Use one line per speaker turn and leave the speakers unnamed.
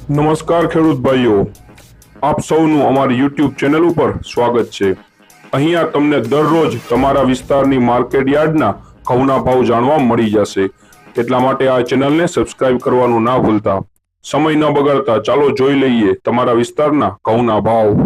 નમસ્કાર ખેડૂત ભાઈઓ, આપ સૌનું અમારી YouTube ચેનલ ઉપર સ્વાગત છે। અહીંયા તમને દરરોજ તમારા વિસ્તારની માર્કેટ યાર્ડના ઘઉંના ભાવ જાણવા મળી જશે। એટલા માટે આ ચેનલને સબસ્ક્રાઇબ કરવાનું ના ભૂલતા। સમય ન બગાડતા ચાલો જોઈ લઈએ તમારા વિસ્તારના ઘઉંના ભાવ।